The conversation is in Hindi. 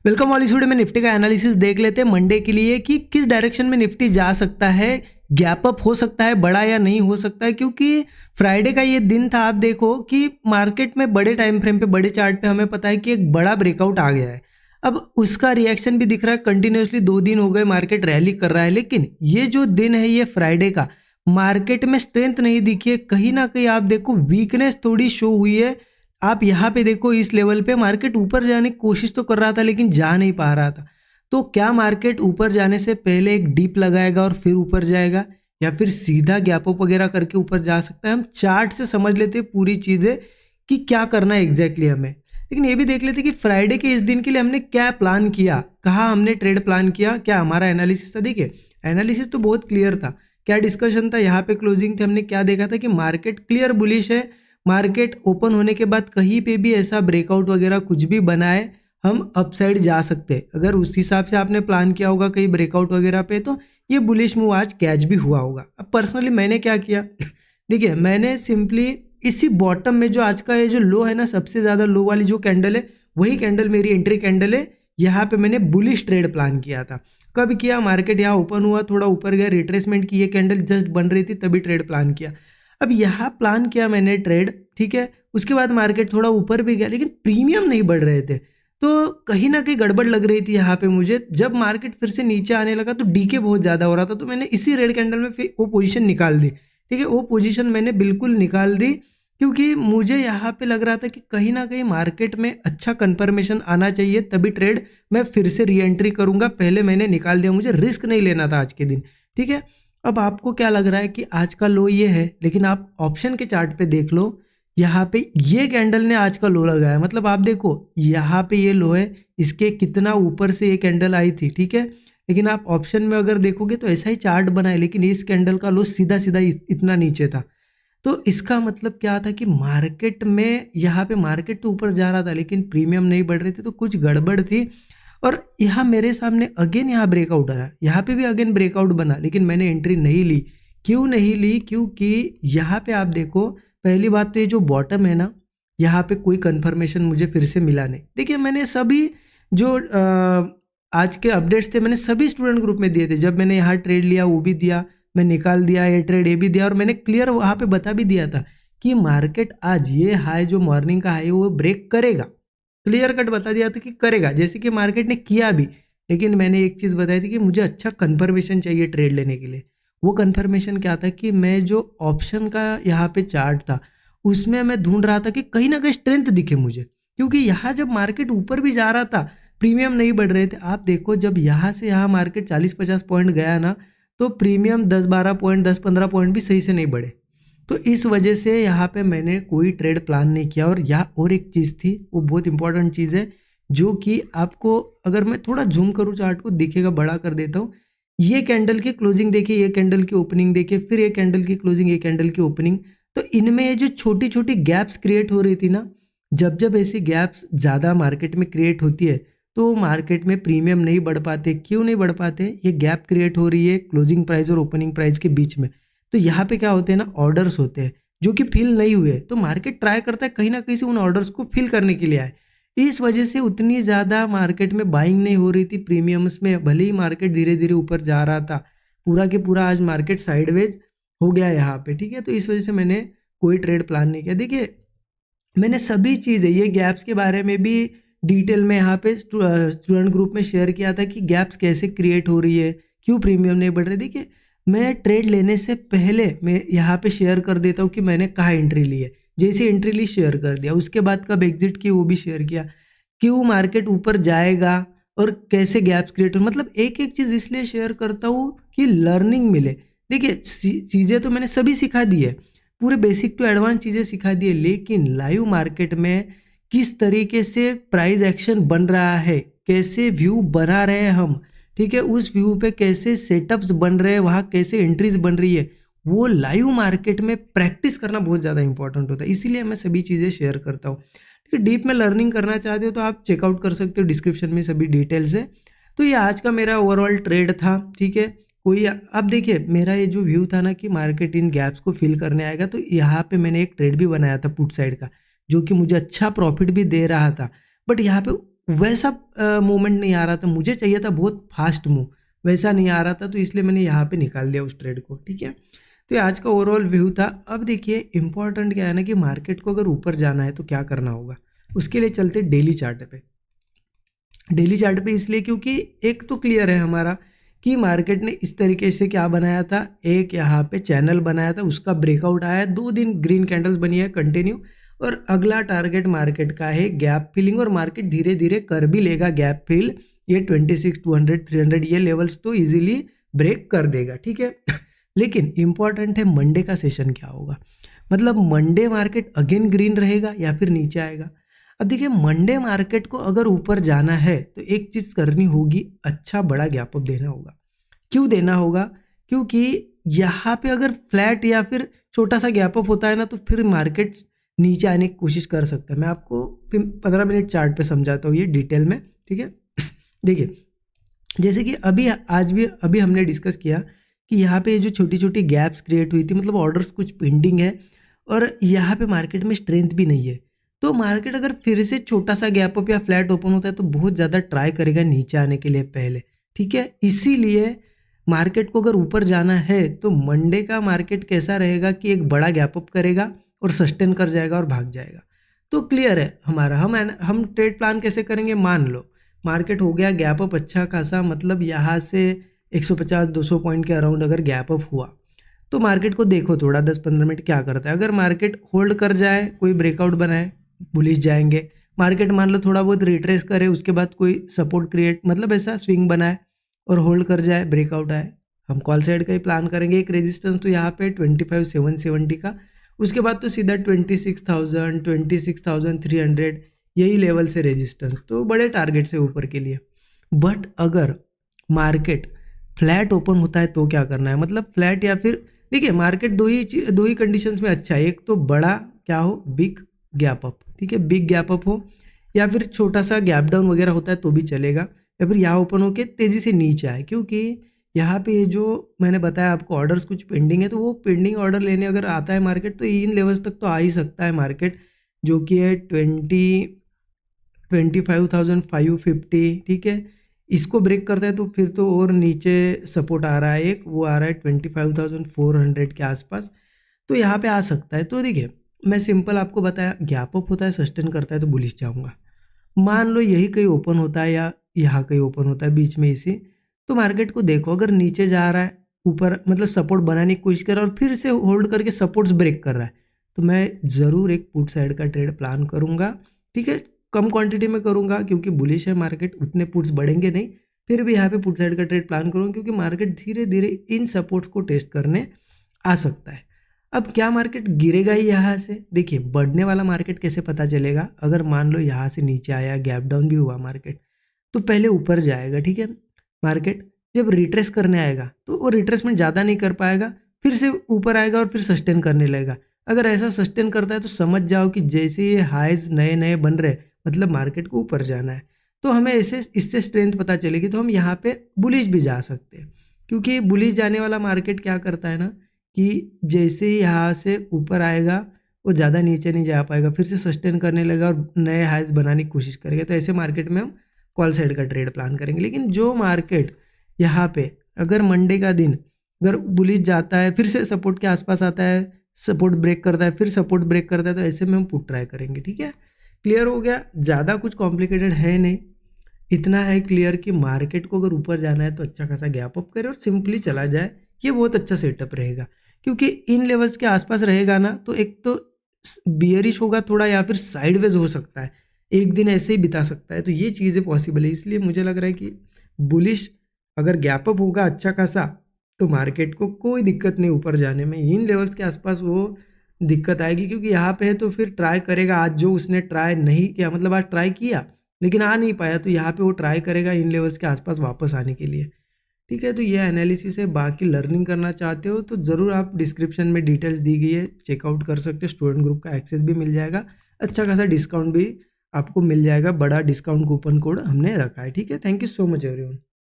वेलकम वाली स्टूडियो में निफ्टी का एनालिसिस देख लेते हैं मंडे के लिए कि किस डायरेक्शन में निफ्टी जा सकता है, गैप अप हो सकता है बड़ा या नहीं हो सकता है। क्योंकि फ्राइडे का ये दिन था, आप देखो कि मार्केट में बड़े टाइम फ्रेम पे बड़े चार्ट पे हमें पता है कि एक बड़ा ब्रेकआउट आ गया है। अब उसका रिएक्शन भी दिख रहा है, कंटिन्यूसली 2 दिन हो गए मार्केट रैली कर रहा है, लेकिन ये जो दिन है ये फ्राइडे का मार्केट में स्ट्रेंथ नहीं दिखी है। कहीं ना कहीं आप देखो वीकनेस थोड़ी शो हुई है। आप यहाँ पे देखो इस लेवल पे मार्केट ऊपर जाने की कोशिश तो कर रहा था लेकिन जा नहीं पा रहा था। तो क्या मार्केट ऊपर जाने से पहले एक डीप लगाएगा और फिर ऊपर जाएगा, या फिर सीधा गैप अप वगैरह करके ऊपर जा सकता है। हम चार्ट से समझ लेते हैं पूरी चीज़ें कि क्या करना है एग्जैक्टली हमें। लेकिन ये भी देख लेते कि फ्राइडे के इस दिन के लिए हमने क्या प्लान किया, कहाँ हमने ट्रेड प्लान किया, क्या हमारा एनालिसिस था। देखिए एनालिसिस तो बहुत क्लियर था, क्या डिस्कशन था, यहाँ पे क्लोजिंग थे, हमने क्या देखा था कि मार्केट क्लियर बुलिश है। मार्केट ओपन होने के बाद कहीं पे भी ऐसा ब्रेकआउट वगैरह कुछ भी बनाए हम अपसाइड जा सकते हैं। अगर उस हिसाब से आपने प्लान किया होगा कहीं ब्रेकआउट वगैरह पे, तो ये बुलिश मूव आज कैच भी हुआ होगा। अब पर्सनली मैंने क्या किया देखिए मैंने सिंपली इसी बॉटम में जो आज का ये जो लो है ना, सबसे ज़्यादा लो वाली जो कैंडल है वही कैंडल मेरी एंट्री कैंडल है। यहाँ पे मैंने बुलिश ट्रेड प्लान किया था। कब किया, मार्केट यहाँ ओपन हुआ, थोड़ा ऊपर गया, रिट्रेसमेंट की ये कैंडल जस्ट बन रही थी तभी ट्रेड प्लान किया। अब यहाँ प्लान किया मैंने ट्रेड, ठीक है। उसके बाद मार्केट थोड़ा ऊपर भी गया लेकिन प्रीमियम नहीं बढ़ रहे थे, तो कहीं ना कहीं गड़बड़ लग रही थी यहाँ पे मुझे। जब मार्केट फिर से नीचे आने लगा तो डीके बहुत ज़्यादा हो रहा था, तो मैंने इसी रेड कैंडल में फिर वो पोजीशन निकाल दी। ठीक है, वो पोजीशन मैंने बिल्कुल निकाल दी क्योंकि मुझे यहाँ पे लग रहा था कि कहीं ना कहीं मार्केट में अच्छा कंफर्मेशन आना चाहिए, तभी ट्रेड मैं फिर से री एंट्री करूँगा। पहले मैंने निकाल दिया, मुझे रिस्क नहीं लेना था आज के दिन। ठीक है, अब आपको क्या लग रहा है कि आज का लो ये है, लेकिन आप ऑप्शन के चार्ट पे देख लो, यहाँ पे ये कैंडल ने आज का लो लगाया। मतलब आप देखो यहाँ पे ये लो है, इसके कितना ऊपर से ये कैंडल आई थी, ठीक है। लेकिन आप ऑप्शन में अगर देखोगे तो ऐसा ही चार्ट बना है, लेकिन इस कैंडल का लो सीधा सीधा इतना नीचे था। तो इसका मतलब क्या था कि मार्केट में यहाँ पे मार्केट तो ऊपर जा रहा था लेकिन प्रीमियम नहीं बढ़ रहे थे, तो कुछ गड़बड़ थी। और यहाँ मेरे सामने अगेन यहाँ ब्रेकआउट आया, यहाँ पे भी अगेन ब्रेकआउट बना, लेकिन मैंने एंट्री नहीं ली। क्यों नहीं ली? क्योंकि यहाँ पे आप देखो, पहली बात तो ये जो बॉटम है ना, यहाँ पे कोई कंफर्मेशन मुझे फिर से मिला नहीं। देखिए मैंने सभी जो आज के अपडेट्स थे मैंने सभी स्टूडेंट ग्रुप में दिए थे। जब मैंने यहाँ ट्रेड लिया वो भी दिया, मैं निकाल दिया ये ट्रेड ये भी दिया, और मैंने क्लियर वहाँ पे बता भी दिया था कि मार्केट आज ये हाई जो मॉर्निंग का हाई वो ब्रेक करेगा। क्लियर कट बता दिया था कि करेगा, जैसे कि मार्केट ने किया भी। लेकिन मैंने एक चीज़ बताई थी कि मुझे अच्छा कंफर्मेशन चाहिए ट्रेड लेने के लिए। वो कंफर्मेशन क्या था कि मैं जो ऑप्शन का यहाँ पे चार्ट था उसमें मैं ढूंढ रहा था कि कहीं ना कहीं स्ट्रेंथ दिखे मुझे, क्योंकि यहाँ जब मार्केट ऊपर भी जा रहा था प्रीमियम नहीं बढ़ रहे थे। आप देखो जब यहाँ से यहाँ मार्केट 40-50 पॉइंट गया ना, तो प्रीमियम 10-12 पॉइंट 10-15 पॉइंट भी सही से नहीं बढ़े। तो इस वजह से यहाँ पे मैंने कोई ट्रेड प्लान नहीं किया। और एक चीज़ थी, वो बहुत इंपॉर्टेंट चीज़ है, जो कि आपको अगर मैं थोड़ा जूम करूँ चार्ट को दिखेगा, बड़ा कर देता हूँ। ये कैंडल की क्लोजिंग देखिए, ये कैंडल की ओपनिंग देखिए, फिर ये कैंडल की क्लोजिंग, ये कैंडल की ओपनिंग। तो इनमें ये जो छोटी छोटी गैप्स क्रिएट हो रही थी ना, जब जब ऐसी गैप्स ज़्यादा मार्केट में क्रिएट होती है तो मार्केट में प्रीमियम नहीं बढ़ पाते। क्यों नहीं बढ़ पाते? ये गैप क्रिएट हो रही है क्लोजिंग प्राइस और ओपनिंग प्राइस के बीच में। तो यहाँ पे क्या होते हैं ना, ऑर्डर्स होते हैं जो कि फिल नहीं हुए, तो मार्केट ट्राई करता है कहीं ना कहीं से उन ऑर्डर्स को फिल करने के लिए आए। इस वजह से उतनी ज़्यादा मार्केट में बाइंग नहीं हो रही थी प्रीमियम्स में, भले ही मार्केट धीरे धीरे ऊपर जा रहा था। पूरा के पूरा आज मार्केट साइडवेज हो गया यहाँ पे, ठीक है। तो इस वजह से मैंने कोई ट्रेड प्लान नहीं किया। देखिए मैंने सभी चीज़ें, ये गैप्स के बारे में भी डिटेल में यहाँ पे स्टूडेंट ग्रुप में शेयर किया था कि गैप्स कैसे क्रिएट हो रही है, क्यों प्रीमियम नहीं बढ़ रहे। देखिए मैं ट्रेड लेने से पहले मैं यहाँ पे शेयर कर देता हूँ कि मैंने कहाँ एंट्री ली है। जैसे एंट्री ली शेयर कर दिया, उसके बाद कब एग्जिट की वो भी शेयर किया, क्यों मार्केट ऊपर जाएगा और कैसे गैप्स क्रिएट हो। मतलब एक एक चीज़ इसलिए शेयर करता हूँ कि लर्निंग मिले। देखिए चीज़ें तो मैंने सभी सिखा दी है, पूरे बेसिक टू एडवांस चीज़ें सिखा दी है, लेकिन लाइव मार्केट में किस तरीके से प्राइस एक्शन बन रहा है, कैसे व्यू बना रहे हैं हम, ठीक है, उस व्यू पे कैसे सेटअप्स बन रहे हैं, वहाँ कैसे एंट्रीज बन रही है, वो लाइव मार्केट में प्रैक्टिस करना बहुत ज़्यादा इंपॉर्टेंट होता है। इसीलिए मैं सभी चीज़ें शेयर करता हूँ। ठीक है, डीप में लर्निंग करना चाहते हो तो आप चेकआउट कर सकते हो, डिस्क्रिप्शन में सभी डिटेल्स है। तो ये आज का मेरा ओवरऑल ट्रेड था, ठीक है। कोई अब देखिए मेरा ये जो व्यू था ना कि मार्केट इन गैप्स को फिल करने आएगा, तो यहाँ पे मैंने एक ट्रेड भी बनाया था पुट साइड का, जो कि मुझे अच्छा प्रॉफिट भी दे रहा था। बट यहाँ पे वैसा मूवमेंट नहीं आ रहा था, मुझे चाहिए था बहुत फास्ट मूव, वैसा नहीं आ रहा था, तो इसलिए मैंने यहाँ पे निकाल दिया उस ट्रेड को। ठीक है, तो ये आज का ओवरऑल व्यू था। अब देखिए इंपॉर्टेंट क्या है ना कि मार्केट को अगर ऊपर जाना है तो क्या करना होगा, उसके लिए चलते डेली चार्ट पे। डेली चार्ट पे इसलिए क्योंकि एक तो क्लियर है हमारा कि मार्केट ने इस तरीके से क्या बनाया था, एक यहाँ पे चैनल बनाया था, उसका ब्रेकआउट आया, 2 दिन ग्रीन कैंडल्स बनी है कंटिन्यू, और अगला टारगेट मार्केट का है गैप फिलिंग, और मार्केट धीरे धीरे कर भी लेगा गैप फिल। ये 26, 200, 300 ये लेवल्स तो इजीली ब्रेक कर देगा। ठीक है लेकिन इंपॉर्टेंट है मंडे का सेशन क्या होगा, मतलब मंडे मार्केट अगेन ग्रीन रहेगा या फिर नीचे आएगा। अब देखिए मंडे मार्केट को अगर ऊपर जाना है तो एक चीज़ करनी होगी, अच्छा बड़ा गैप अप देना होगा। क्यों देना होगा, क्योंकि यहाँ पे अगर फ्लैट या फिर छोटा सा गैप अप होता है ना तो फिर मार्केट नीचे आने की कोशिश कर सकता है। मैं आपको फिर 15 मिनट चार्ट पे समझाता हूँ ये डिटेल में। ठीक है देखिए जैसे कि अभी हमने डिस्कस किया कि यहाँ पे जो छोटी छोटी गैप्स क्रिएट हुई थी, मतलब ऑर्डर्स कुछ पेंडिंग है और यहाँ पे मार्केट में स्ट्रेंथ भी नहीं है, तो मार्केट अगर फिर से छोटा सा गैप अप या फ्लैट ओपन होता है तो बहुत ज़्यादा ट्राई करेगा नीचे आने के लिए पहले। ठीक है, इसीलिए मार्केट को अगर ऊपर जाना है तो मंडे का मार्केट कैसा रहेगा कि एक बड़ा गैप अप करेगा और सस्टेन कर जाएगा और भाग जाएगा। तो क्लियर है हमारा, हम ट्रेड प्लान कैसे करेंगे। मान लो मार्केट हो गया गैप अप अच्छा खासा, मतलब यहाँ से 150-200 पॉइंट के अराउंड अगर गैप अप हुआ तो मार्केट को देखो थोड़ा 10-15 मिनट क्या करता है। अगर मार्केट होल्ड कर जाए, कोई ब्रेकआउट बनाए, बुलिश जाएंगे। मार्केट मान लो थोड़ा बहुत रिट्रेस करे, उसके बाद कोई सपोर्ट क्रिएट मतलब ऐसा स्विंग बनाए और होल्ड कर जाए, ब्रेकआउट आए, हम कॉल साइड का ही प्लान करेंगे। एक रेजिस्टेंस तो यहाँ पे 25,770 का, उसके बाद तो सीधा 26,000, 26,300 यही लेवल से रेजिस्टेंस, तो बड़े टारगेट से ऊपर के लिए। बट अगर मार्केट फ्लैट ओपन होता है तो क्या करना है, मतलब फ्लैट या फिर देखिए मार्केट दो ही कंडीशंस में अच्छा है, एक तो बड़ा क्या हो, बिग गैप अप। ठीक है, बिग गैप अप हो या फिर छोटा सा गैप डाउन वगैरह होता है तो भी चलेगा, या फिर यहाँ ओपन होके तेज़ी से नीचे आए, क्योंकि यहाँ पे जो मैंने बताया आपको ऑर्डर्स कुछ पेंडिंग है, तो वो पेंडिंग ऑर्डर लेने अगर आता है मार्केट तो इन लेवल्स तक तो आ ही सकता है मार्केट, जो कि है 25,550। ठीक है, इसको ब्रेक करता है तो फिर तो और नीचे सपोर्ट आ रहा है, एक वो आ रहा है 25,400 के आसपास, तो यहाँ पे आ सकता है। तो देखिए मैं सिंपल आपको बताया, गैप अप होता है, सस्टेन करता है तो बुलिश जाऊंगा। मान लो यही कहीं ओपन होता है या यहाँ कहीं ओपन होता है बीच में इसी, तो मार्केट को देखो अगर नीचे जा रहा है, ऊपर मतलब सपोर्ट बनाने की कोशिश कर रहा है और फिर से होल्ड करके सपोर्ट्स ब्रेक कर रहा है, तो मैं ज़रूर एक पुट साइड का ट्रेड प्लान करूँगा। ठीक है, कम क्वांटिटी में करूँगा क्योंकि बुलिश है मार्केट, उतने पुट्स बढ़ेंगे नहीं, फिर भी यहाँ पे पुट साइड का ट्रेड प्लान करूँगा क्योंकि मार्केट धीरे धीरे इन सपोर्ट्स को टेस्ट करने आ सकता है। अब क्या मार्केट गिरेगा ही यहाँ से, देखिए बढ़ने वाला मार्केट कैसे पता चलेगा, अगर मान लो यहाँ से नीचे आया, गैप डाउन भी हुआ मार्केट, तो पहले ऊपर जाएगा। ठीक है, मार्केट जब रिट्रेस करने आएगा तो वो रिट्रेसमेंट ज़्यादा नहीं कर पाएगा, फिर से ऊपर आएगा और फिर सस्टेन करने लगेगा। अगर ऐसा सस्टेन करता है तो समझ जाओ कि जैसे ये हाइज नए नए बन रहे, मतलब मार्केट को ऊपर जाना है, तो हमें ऐसे इससे स्ट्रेंथ पता चलेगी, तो हम यहाँ पे बुलिश भी जा सकते हैं। क्योंकि बुलिश जाने वाला मार्केट क्या करता है ना कि जैसे ही यहाँ से ऊपर आएगा वो ज़्यादा नीचे नहीं जा पाएगा, फिर से सस्टेन करने लगेगा और नए हाइज बनाने की कोशिश करेगा, तो ऐसे मार्केट में हम कॉल साइड का ट्रेड प्लान करेंगे। लेकिन जो मार्केट यहाँ पे अगर मंडे का दिन अगर बुलिश जाता है, फिर से सपोर्ट के आसपास आता है, सपोर्ट ब्रेक करता है, फिर सपोर्ट ब्रेक करता है, तो ऐसे में हम पुट ट्राई करेंगे। ठीक है, क्लियर हो गया, ज़्यादा कुछ कॉम्प्लिकेटेड है नहीं, इतना है क्लियर कि मार्केट को अगर ऊपर जाना है तो अच्छा खासा गैप अप करे और सिंपली चला जाए, ये बहुत अच्छा सेटअप रहेगा। क्योंकि इन लेवल्स के आसपास रहेगा ना तो एक तो बियरिश होगा थोड़ा या फिर साइडवेज हो सकता है, एक दिन ऐसे ही बिता सकता है, तो ये चीज़ें पॉसिबल है। इसलिए मुझे लग रहा है कि बुलिश अगर गैप अप होगा अच्छा खासा तो मार्केट को कोई दिक्कत नहीं ऊपर जाने में, इन लेवल्स के आसपास वो दिक्कत आएगी क्योंकि यहाँ पे है तो फिर ट्राई करेगा। आज जो उसने ट्राई नहीं किया, मतलब आज ट्राई किया लेकिन आ नहीं पाया, तो यहाँ पे वो ट्राई करेगा इन लेवल्स के आसपास वापस आने के लिए। ठीक है, तो ये एनालिसिस है, बाकी लर्निंग करना चाहते हो तो ज़रूर आप डिस्क्रिप्शन में डिटेल्स दी गई है, चेकआउट कर सकते हो, स्टूडेंट ग्रुप का एक्सेस भी मिल जाएगा, अच्छा खासा डिस्काउंट भी आपको मिल जाएगा, बड़ा डिस्काउंट कूपन कोड हमने रखा है। ठीक है, thank you so much everyone.